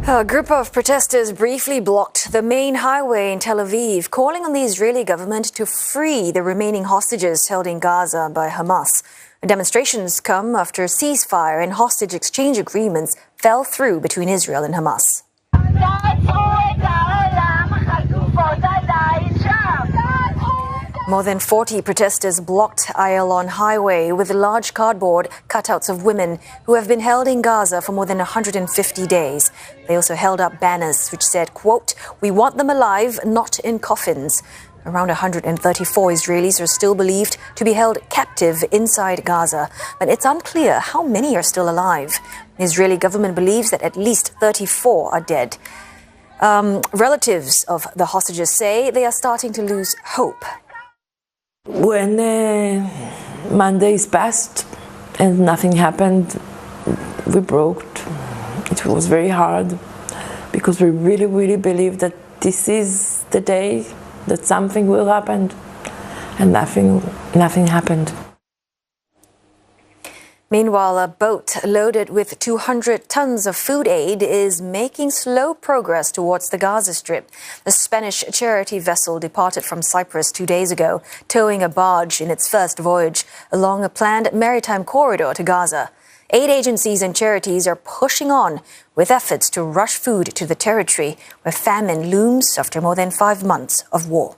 A group of protesters briefly blocked the main highway in Tel Aviv, calling on the Israeli government to free the remaining hostages held in Gaza by Hamas. The demonstrations come after a ceasefire and hostage exchange agreements fell through between Israel and Hamas. More than 40 protesters blocked Ayalon Highway with large cardboard cutouts of women who have been held in Gaza for more than 150 days. They also held up banners which said, quote, "We want them alive, not in coffins." Around 134 Israelis are still believed to be held captive inside Gaza, but it's unclear how many are still alive. The Israeli government believes that at least 34 are dead. Relatives of the hostages say they are starting to lose hope. When Mondays passed and nothing happened, we broke. It was very hard because we really believed that this is the day that something will happen, and nothing happened. Meanwhile, a boat loaded with 200 tons of food aid is making slow progress towards the Gaza Strip. The Spanish charity vessel departed from Cyprus 2 days ago, towing a barge in its first voyage along a planned maritime corridor to Gaza. Aid agencies and charities are pushing on with efforts to rush food to the territory where famine looms after more than 5 months of war.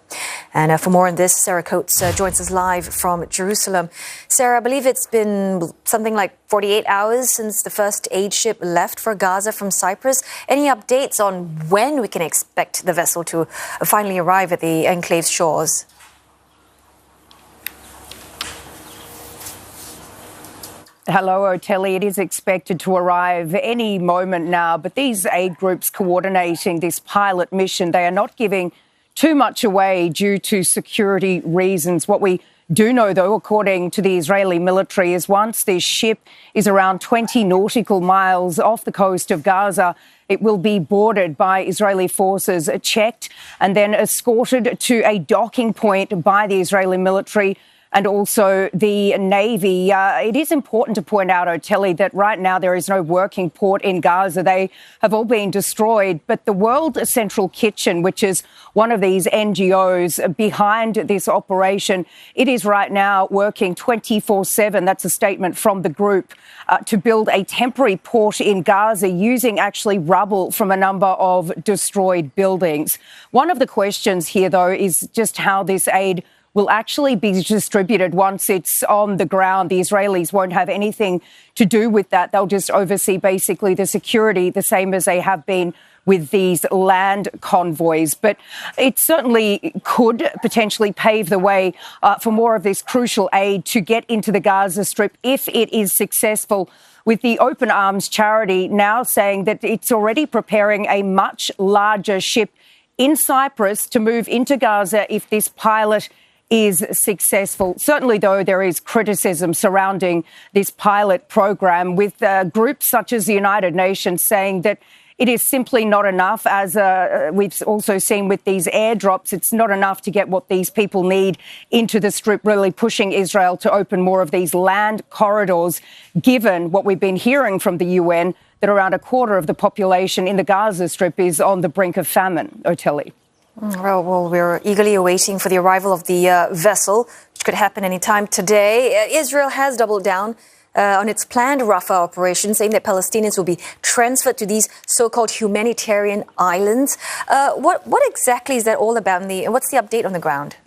And for more on this, Sarah Coates joins us live from Jerusalem. Sarah, I believe it's been something like 48 hours since the first aid ship left for Gaza from Cyprus. Any updates on when we can expect the vessel to finally arrive at the enclave's shores? Hello, Otelli. It is expected to arrive any moment now, but these aid groups coordinating this pilot mission, they are not giving too much away due to security reasons. What we do know, though, according to the Israeli military, is once this ship is around 20 nautical miles off the coast of Gaza, it will be boarded by Israeli forces, checked and then escorted to a docking point by the Israeli military and also the Navy. It is important to point out, Otelli, that right now there is no working port in Gaza. They have all been destroyed. But the World Central Kitchen, which is one of these NGOs behind this operation, it is right now working 24/7. That's a statement from the group to build a temporary port in Gaza using actually rubble from a number of destroyed buildings. One of the questions here, though, is just how this aid will actually be distributed once it's on the ground. The Israelis won't have anything to do with that. They'll just oversee basically the security, the same as they have been with these land convoys. But it certainly could potentially pave the way for more of this crucial aid to get into the Gaza Strip if it is successful, with the Open Arms charity now saying that it's already preparing a much larger ship in Cyprus to move into Gaza if this pilot is successful. Certainly, though, there is criticism surrounding this pilot program, with groups such as the United Nations saying that it is simply not enough. As we've also seen with these airdrops, it's not enough to get what these people need into the Strip, really pushing Israel to open more of these land corridors, given what we've been hearing from the UN, that around a quarter of the population in the Gaza Strip is on the brink of famine. Otelli. Well, we're eagerly awaiting for the arrival of the vessel, which could happen any time today. Israel has doubled down on its planned Rafah operation, saying that Palestinians will be transferred to these so-called humanitarian islands. What exactly is that all about, and what's the update on the ground?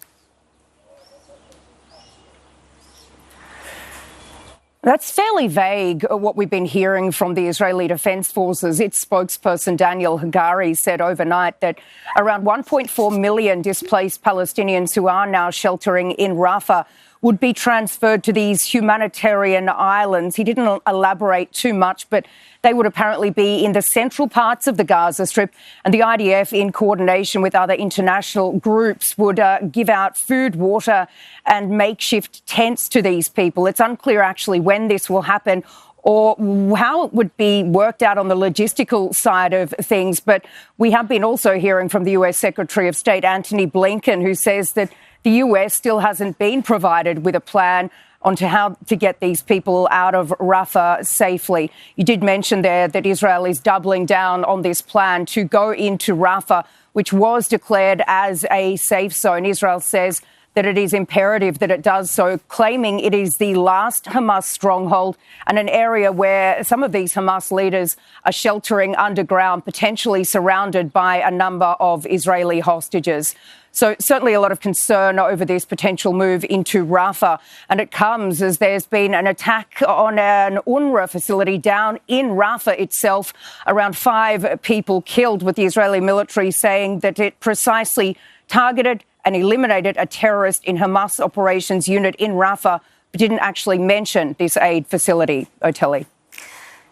That's fairly vague, what we've been hearing from the Israeli Defense Forces. Its spokesperson, Daniel Hagari, said overnight that around 1.4 million displaced Palestinians who are now sheltering in Rafah would be transferred to these humanitarian islands. He didn't elaborate too much, but they would apparently be in the central parts of the Gaza Strip, and the IDF, in coordination with other international groups, would give out food, water and makeshift tents to these people. It's unclear actually when this will happen or how it would be worked out on the logistical side of things. But we have been also hearing from the US Secretary of State Antony Blinken, who says that the US still hasn't been provided with a plan onto how to get these people out of Rafah safely. You did mention there that Israel is doubling down on this plan to go into Rafah, which was declared as a safe zone. Israel says that it is imperative that it does so, claiming it is the last Hamas stronghold and an area where some of these Hamas leaders are sheltering underground, potentially surrounded by a number of Israeli hostages. So certainly a lot of concern over this potential move into Rafah. And it comes as there's been an attack on an UNRWA facility down in Rafah itself. Around 5 people killed, with the Israeli military saying that it precisely targeted and eliminated a terrorist in Hamas operations unit in Rafah, but didn't actually mention this aid facility. Oteli.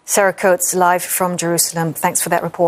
Sarah Coates, live from Jerusalem. Thanks for that report.